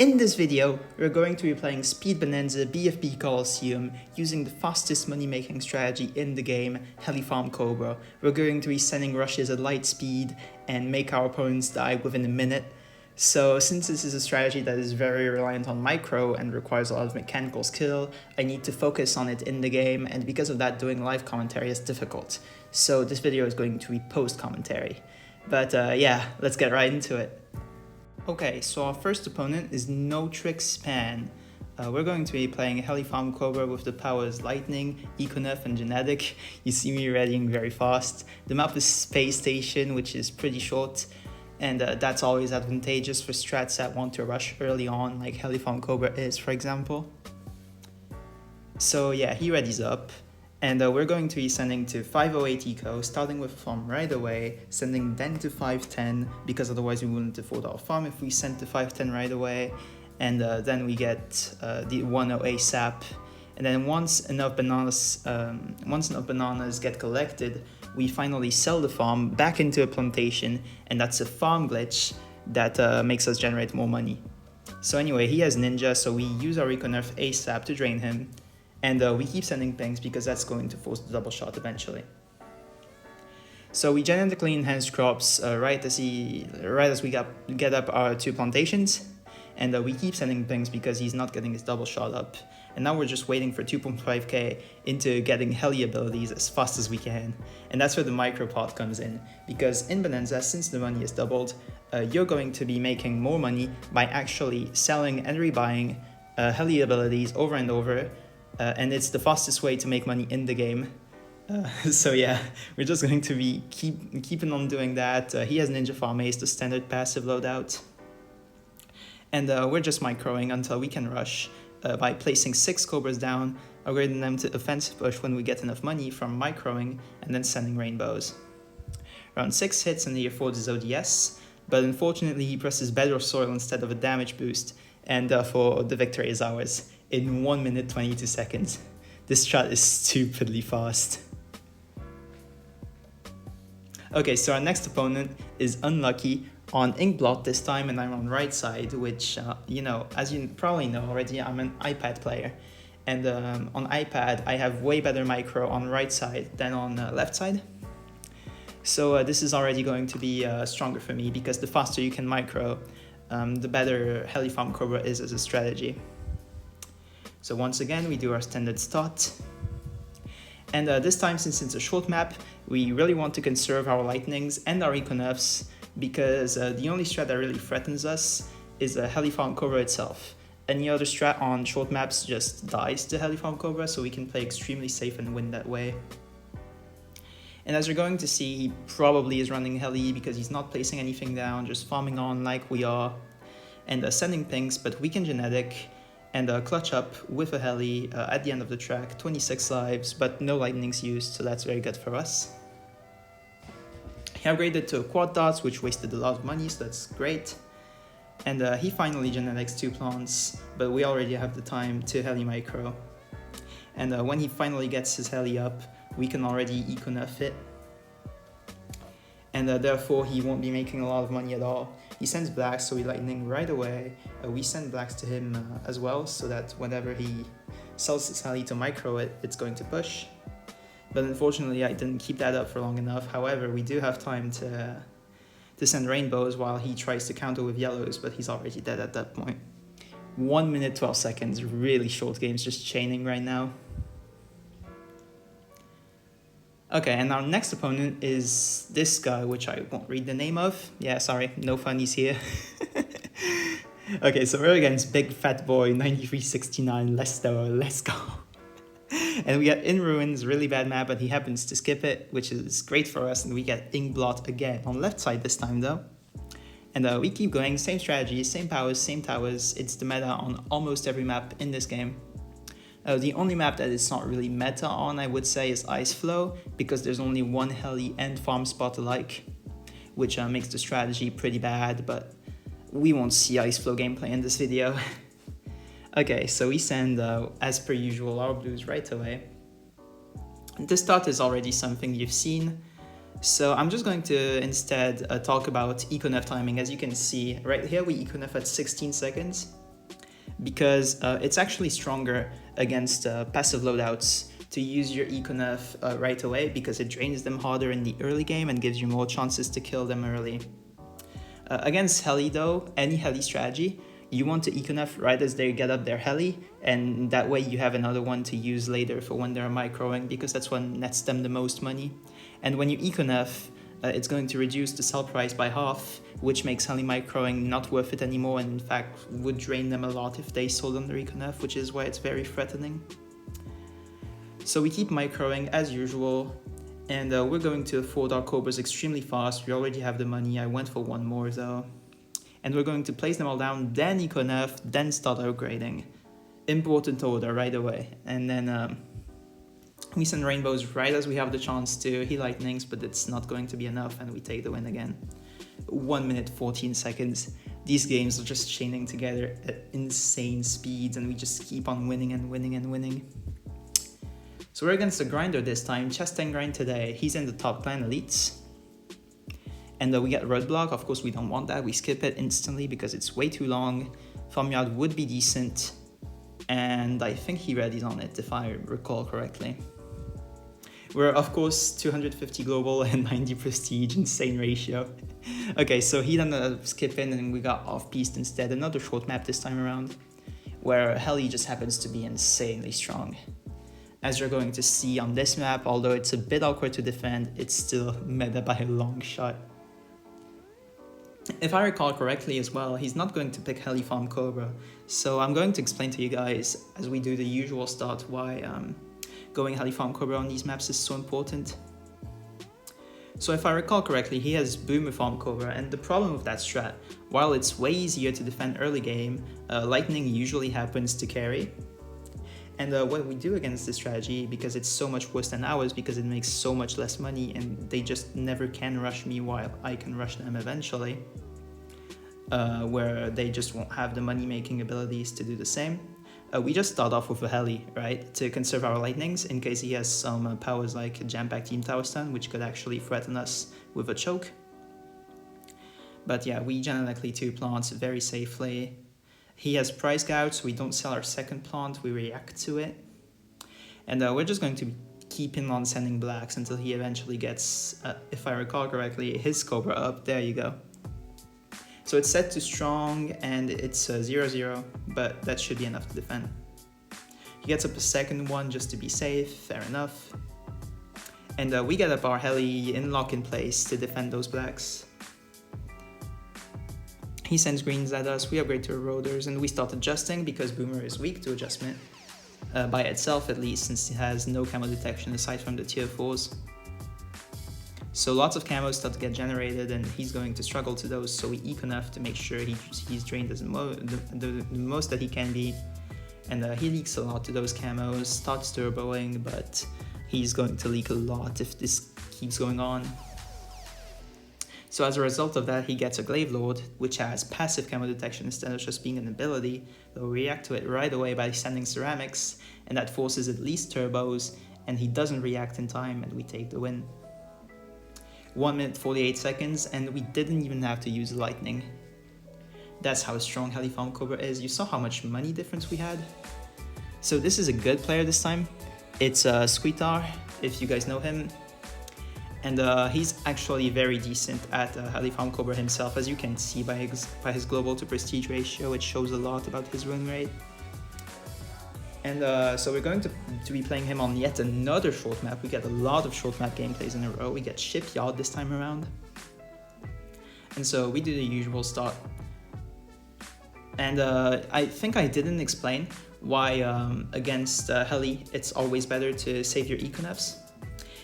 In this video, we're going to be playing Speed Bonanza BFB Coliseum using the fastest money-making strategy in the game, Heli Farm Cobra. We're going to be sending rushes at light speed and make our opponents die within a minute. So since this is a strategy that is very reliant on micro and requires a lot of mechanical skill, I need to focus on it in the game, and because of that, doing live commentary is difficult. So this video is going to be post-commentary. But yeah, let's get right into it. Okay, so our first opponent is No Trick Span. We're going to be playing Heli Farm Cobra with the powers Lightning, Econef, and Genetic. You see me readying very fast. The map is Space Station, which is pretty short, and that's always advantageous for strats that want to rush early on, like Heli Farm Cobra is, for example. So yeah, he readies up. And we're going to be sending to 508 eco, starting with farm right away, sending then to 510, because otherwise we wouldn't afford our farm if we sent to 510 right away. And then we get the 10 ASAP. And then once enough bananas get collected, we finally sell the farm back into a plantation, and that's a farm glitch that makes us generate more money. So anyway, he has Ninja, so we use our Econerf ASAP to drain him. And we keep sending pings because that's going to force the double shot eventually. So we genetically enhance crops right as we get up our two plantations, and we keep sending pings because he's not getting his double shot up. And now we're just waiting for 2.5k into getting heli abilities as fast as we can. And that's where the micro part comes in, because in Bonanza, since the money is doubled, you're going to be making more money by actually selling and rebuying heli abilities over and over. And it's the fastest way to make money in the game. So yeah, we're just going to be keeping on doing that. He has Ninja Farm Ace, the standard passive loadout. And we're just microing until we can rush by placing 6 Cobras down, upgrading them to offensive push when we get enough money from microing, and then sending rainbows. Around 6 hits and he affords his ODS, but unfortunately he presses Bed or Soil instead of a damage boost, and therefore the victory is ours in 1 minute 22 seconds. This strat is stupidly fast. Okay, so our next opponent is Unlucky on Inkblot this time, and I'm on right side, which, as you probably know already, I'm an iPad player. And on iPad, I have way better micro on right side than on left side. So this is already going to be stronger for me, because the faster you can micro, the better Heli Farm Cobra is as a strategy. So once again, we do our standard start. And this time, since it's a short map, we really want to conserve our lightnings and our econefs, because the only strat that really threatens us is Heli Farm Cobra itself. Any other strat on short maps just dies to Heli Farm Cobra, so we can play extremely safe and win that way. And as you're going to see, he probably is running Heli because he's not placing anything down, just farming on like we are, and sending pings, but we can genetic and clutch up with a heli at the end of the track, 26 lives, but no lightnings used, so that's very good for us. He upgraded to quad dots, which wasted a lot of money, so that's great. And he finally genetics 2 plants, but we already have the time to heli micro. And when he finally gets his heli up, we can already econef it. And therefore he won't be making a lot of money at all. He sends blacks, so we lightning right away. We send blacks to him as well, so that whenever he sells his heli to micro it, it's going to push. But unfortunately, I didn't keep that up for long enough. However, we do have time to send rainbows while he tries to counter with yellows, but he's already dead at that point. 1 minute 12 seconds, really short games, just chaining right now. Okay, and our next opponent is this guy, which I won't read the name of. Yeah, sorry, no funnies here. Okay, so we're against Big Fat Boy 9369 Leicester, let's go. And we get In Ruins, really bad map, but he happens to skip it, which is great for us, and we get Inkblot again, on left side this time though. And we keep going, same strategy, same powers, same towers. It's the meta on almost every map in this game. The only map that it's not really meta on, I would say, is Ice Flow, because there's only one heli and farm spot alike, which makes the strategy pretty bad, but we won't see Ice Flow gameplay in this video. Okay, so we send, as per usual, our blues right away. This start is already something you've seen, so I'm just going to instead talk about econef timing. As you can see, right here we econef at 16 seconds. because it's actually stronger against passive loadouts to use your Econef right away, because it drains them harder in the early game and gives you more chances to kill them early. Against Heli though, any Heli strategy, you want to Econef right as they get up their Heli, and that way you have another one to use later for when they're microing, because that's what nets them the most money. And when you Econef, it's going to reduce the sell price by half, which makes Heli microing not worth it anymore, and in fact would drain them a lot if they sold on their Econef, which is why it's very threatening. So we keep microing as usual, and we're going to afford our Cobras extremely fast. We already have the money. I went for one more though. And we're going to place them all down, then Econef, then start upgrading. Important order right away. And then we send rainbows right as we have the chance to. He lightnings, but it's not going to be enough, and we take the win again. 1 minute 14 seconds. These games are just chaining together at insane speeds, and we just keep on winning and winning and winning. So we're against the grinder this time, chest 10 grind today. He's in the top clan elites. And we get roadblock. Of course we don't want that, we skip it instantly because it's way too long. Farmyard would be decent, and I think he readies on it if I recall correctly. We're of course 250 global and 90 prestige, insane ratio. Okay, so he ended up skipping and we got off-piste instead, another short map this time around, where Heli just happens to be insanely strong. As you're going to see on this map, although it's a bit awkward to defend, it's still meta by a long shot. If I recall correctly as well, he's not going to pick Heli Farm Cobra, so I'm going to explain to you guys, as we do the usual start, why going Heli Farm Cobra on these maps is so important. So if I recall correctly, he has Boomer Farm Cobra, and the problem with that strat, while it's way easier to defend early game, lightning usually happens to carry. And what we do against this strategy, because it's so much worse than ours, because it makes so much less money and they just never can rush me while I can rush them eventually, where they just won't have the money making abilities to do the same. We just start off with a Heli, right, to conserve our lightnings in case he has some powers like Jam-Pack Team Tower Stun, which could actually threaten us with a choke. But yeah, we generally two plants very safely. He has price gouts, we don't sell our second plant, we react to it. And we're just going to keep him on sending blacks until he eventually gets, if I recall correctly, his Cobra up. There you go. So it's set to strong and it's 0-0, but that should be enough to defend. He gets up a second one just to be safe, fair enough. And we get up our Heli in lock in place to defend those blacks. He sends greens at us, we upgrade to eroders, and we start adjusting because Boomer is weak to adjustment, by itself at least, since it has no camo detection aside from the tier 4s. So lots of camos start to get generated and he's going to struggle to those, so we Econef to make sure he's drained as the most that he can be. And he leaks a lot to those camos, starts turboing, but he's going to leak a lot if this keeps going on. So as a result of that, he gets a Glaive Lord, which has passive camo detection instead of just being an ability. They'll react to it right away by sending ceramics, and that forces at least turbos, and he doesn't react in time, and we take the win. 1 minute 48 seconds, and we didn't even have to use lightning. That's how strong Heli Farm Cobra is. You saw how much money difference we had. So this is a good player this time. It's Squeetar, if you guys know him. And he's actually very decent at Heli Farm Cobra himself, as you can see by his global to prestige ratio. It shows a lot about his win rate. And so we're going to be playing him on yet another short map. We get a lot of short map gameplays in a row. We get Shipyard this time around. And so we do the usual start. And I think I didn't explain why against Heli it's always better to save your Econefs.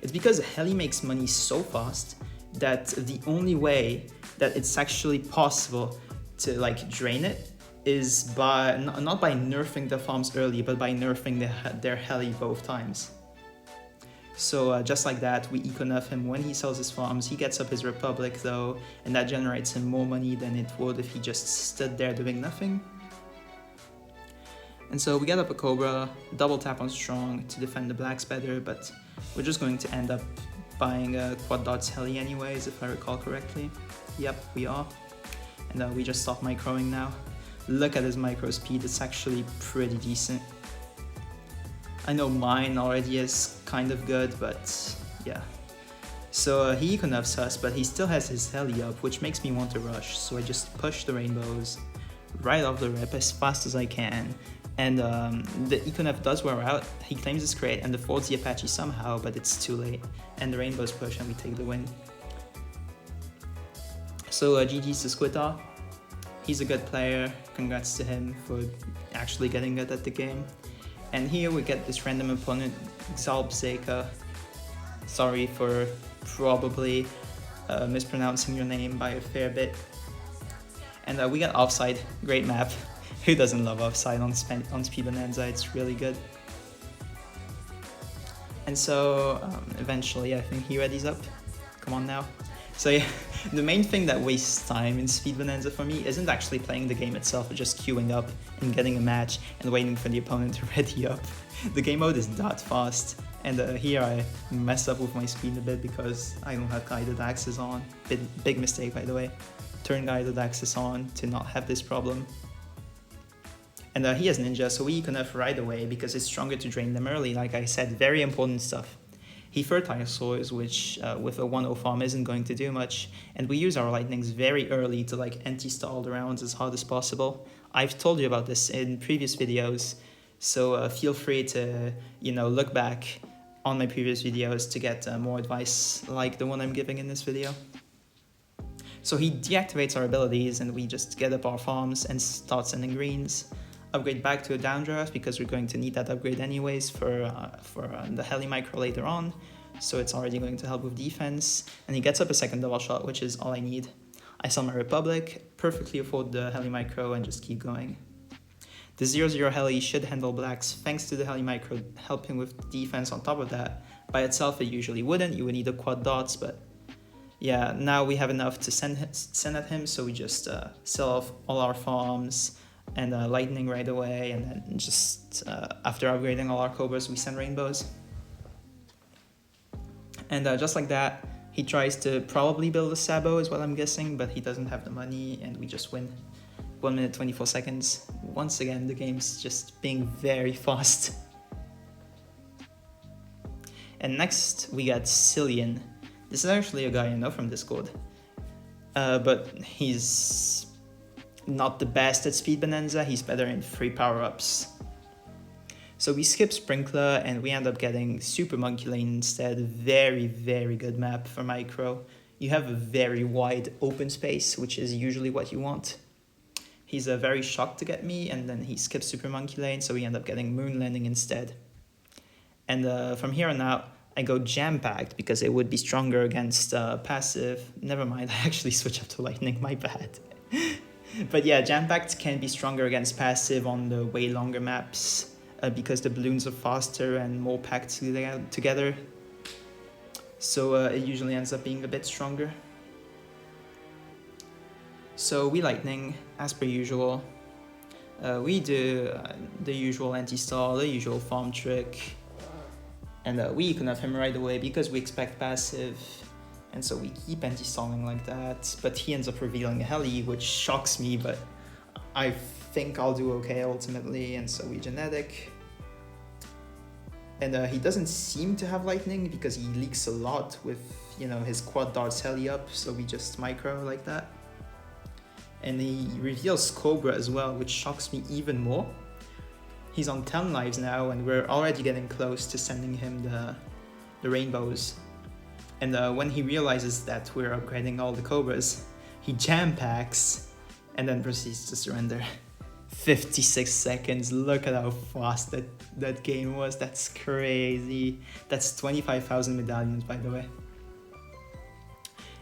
It's because Heli makes money so fast that the only way that it's actually possible to like drain it is by not by nerfing the farms early, but by nerfing their Heli both times. So just like that, we Econef him when he sells his farms. He gets up his Republic though, and that generates him more money than it would if he just stood there doing nothing. And so we get up a Cobra, double tap on strong to defend the blacks better, but we're just going to end up buying a quad dots Heli anyways, if I recall correctly. Yep, we are. And we just stop microing now. Look at his micro speed, it's actually pretty decent. I know mine already is kind of good, but yeah. So he eco-nerfs us, but he still has his heli up, which makes me want to rush. So I just push the rainbows right off the rip as fast as I can. And the eco-nerf does wear out. He claims his crate and affords the Apache somehow, but it's too late. And the rainbows push and we take the win. So GG's to Squitar. He's a good player. Congrats to him for actually getting good at the game. And here we get this random opponent, Xalbzeka. Sorry for probably mispronouncing your name by a fair bit. And we got Offside, great map. Who doesn't love Offside on Speed Bonanza? It's really good. And so eventually I think he readies up. Come on now. So yeah, the main thing that wastes time in Speed Bonanza for me isn't actually playing the game itself, but just queuing up and getting a match and waiting for the opponent to ready up. The game mode is that fast, and here I mess up with my speed a bit because I don't have guided access on. Big mistake, by the way. Turn guided access on to not have this problem. And he has Ninja, so we eco-nerf right away because it's stronger to drain them early, like I said, very important stuff. He fertile soils, which with a 1-0 farm isn't going to do much, and we use our lightnings very early to like anti-stall the rounds as hard as possible. I've told you about this in previous videos, so feel free to, you know, look back on my previous videos to get more advice like the one I'm giving in this video. So he deactivates our abilities and we just get up our farms and start sending greens. Upgrade back to a downdraft because we're going to need that upgrade anyways for the heli micro later on, so it's already going to help with defense. And he gets up a second double shot, which is all I need. I sell my Republic, perfectly afford the heli micro, and just keep going. The 0-0 heli should handle blacks thanks to the heli micro helping with defense on top of that. By itself it usually wouldn't, you would need a quad dots, but yeah, now we have enough to send at him, so we just sell off all our farms and lightning right away, and then just after upgrading all our cobras we send rainbows. And just like that, he tries to probably build a Sabo is what I'm guessing, but he doesn't have the money and we just win. 1 minute 24 seconds. Once again, the game's just being very fast. And next we got Cillian. This is actually a guy I know from Discord, but he's not the best at Speed Bonanza, he's better in free power-ups. So we skip Sprinkler and we end up getting Super Monkey Lane instead. Very, very good map for micro. You have a very wide open space, which is usually what you want. He's very shocked to get me, and then he skips Super Monkey Lane, so we end up getting Moon Landing instead. And from here on out, I go Jam-Packed because it would be stronger against passive. Never mind, I actually switch up to Lightning, my bad. But yeah, Jam-Packed can be stronger against passive on the way longer maps because the balloons are faster and more packed together. So it usually ends up being a bit stronger. So we Lightning, as per usual. We do the usual anti-stall, the usual farm trick. And we eco-nerf him right away because we expect passive. And so we keep anti-stalling like that, but he ends up revealing a heli, which shocks me, but I think I'll do okay ultimately, and so we genetic. And he doesn't seem to have lightning because he leaks a lot with, you know, his quad darts heli up, so we just micro like that. And he reveals Cobra as well, which shocks me even more. He's on 10 lives now, and we're already getting close to sending him the rainbows. And when he realizes that we're upgrading all the Cobras, he jam-packs and then proceeds to surrender. 56 seconds, look at how fast that game was, that's crazy. That's 25,000 medallions, by the way.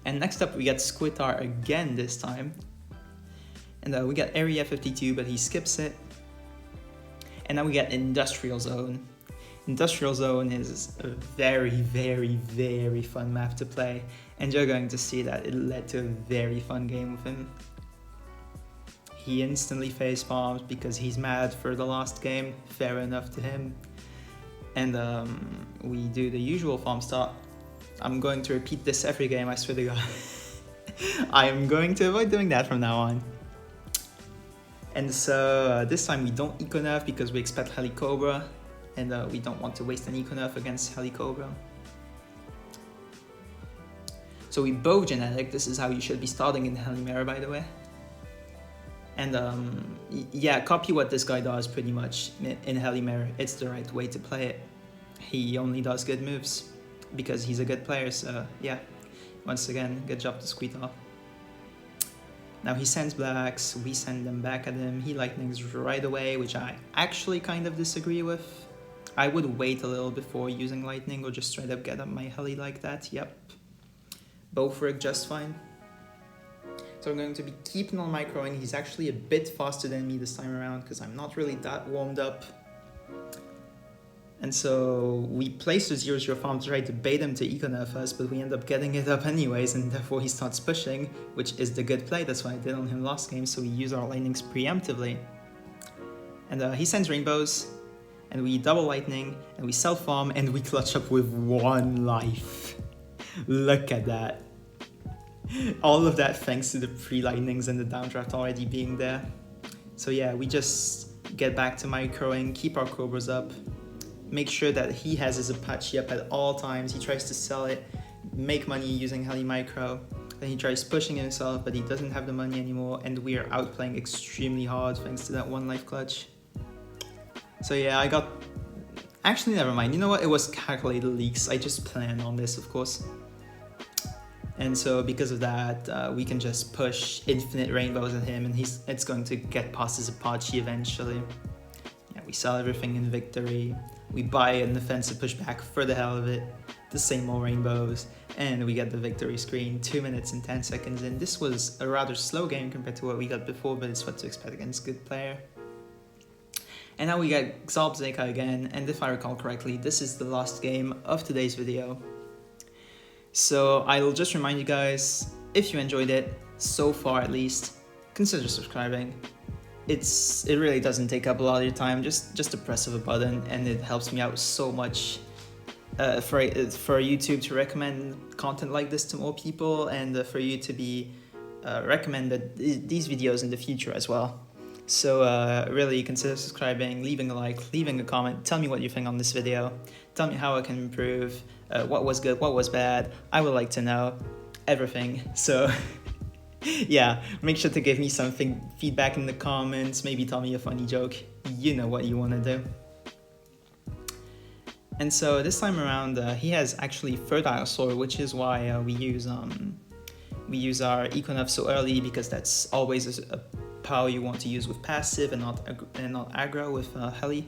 And next up we get Squitar again this time. And we get Area 52, but he skips it. And then we get Industrial Zone. Industrial Zone is a very, very, very fun map to play, and you're going to see that it led to a very fun game with him. He instantly face palms because he's mad for the last game, fair enough to him. And we do the usual farm start. I'm going to repeat this every game, I swear to God. I am going to avoid doing that from now on. And so this time we don't eco-nerf because we expect Heli Cobra, and we don't want to waste an eco-nerf against Heli Cobra. So we bow genetic. This is how you should be starting in Helimera, by the way. And yeah, copy what this guy does pretty much in Helimera. It's the right way to play it. He only does good moves because he's a good player, so yeah. Once again, good job to Squeetal. Now he sends blacks, we send them back at him. He lightnings right away, which I actually kind of disagree with. I would wait a little before using lightning or just straight up get up my heli like that, yep. Both work just fine. So I'm going to be keeping on microing. He's actually a bit faster than me this time around because I'm not really that warmed up. And so we place the 0-0 farm to try to bait him to eco-nerf us, but we end up getting it up anyways, and therefore he starts pushing, which is the good play. That's what I did on him last game, so we use our lightnings preemptively. And he sends rainbows, and we double lightning, and we self-farm, and we clutch up with 1 life. Look at that. All of that thanks to the pre-lightnings and the downdraft already being there. So yeah, we just get back to microing, keep our cobras up, make sure that he has his Apache up at all times. He tries to sell it, make money using Heli Micro. Then he tries pushing himself, but he doesn't have the money anymore, and we are outplaying extremely hard thanks to that 1 life clutch. So yeah, I got... Actually, never mind. You know what? It was calculated leaks. I just planned on this, of course. And so because of that, we can just push infinite rainbows at him, and it's going to get past his Apache eventually. Yeah, we sell everything in victory. We buy an offensive pushback for the hell of it, the same old rainbows, and we get the victory screen 2 minutes and 10 seconds in. This was a rather slow game compared to what we got before, but it's what to expect against a good player. And now we get Xalb Zeka again, and if I recall correctly, this is the last game of today's video. So I'll just remind you guys, if you enjoyed it, so far at least, consider subscribing. It really doesn't take up a lot of your time, just a press of a button, and it helps me out so much for YouTube to recommend content like this to more people, and for you to be recommended these videos in the future as well. So really consider subscribing, leaving a like, leaving a comment, tell me what you think on this video, tell me how I can improve, what was good, what was bad. I would like to know everything. So yeah, make sure to give me some feedback in the comments, maybe tell me a funny joke, you know what you want to do. And so this time around, he has actually Fertile Soil, which is why we use our eco-nerf so early, because that's always a power you want to use with passive and not aggro with Heli.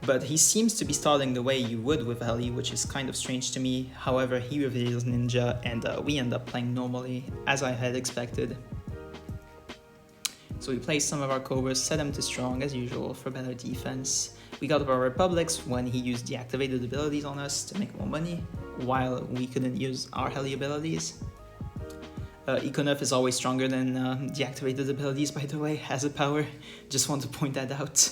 But he seems to be starting the way you would with Heli, which is kind of strange to me. However, he reveals Ninja, and we end up playing normally, as I had expected. So we placed some of our Cobras, set them to strong as usual for better defense. We got our Republics when he used deactivated abilities on us to make more money, while we couldn't use our Heli abilities. Eco-nerf is always stronger than deactivated abilities, by the way, as a power. Just want to point that out.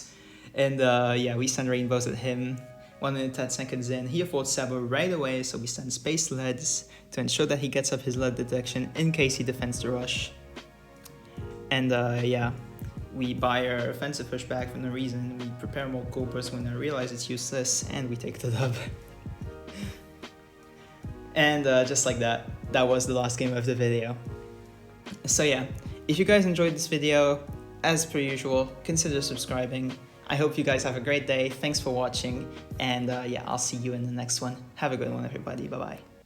And yeah, we send rainbows at him. 1 minute 10 seconds in, he affords Sabo right away, so we send space leads to ensure that he gets up his lead detection in case he defends the rush. And yeah, we buy our offensive pushback for no reason. We prepare more Cobras when I realize it's useless, and we take the dub. And just like that, that was the last game of the video. So yeah, if you guys enjoyed this video, as per usual, consider subscribing. I hope you guys have a great day. Thanks for watching, and yeah, I'll see you in the next one. Have a good one, everybody. Bye-bye.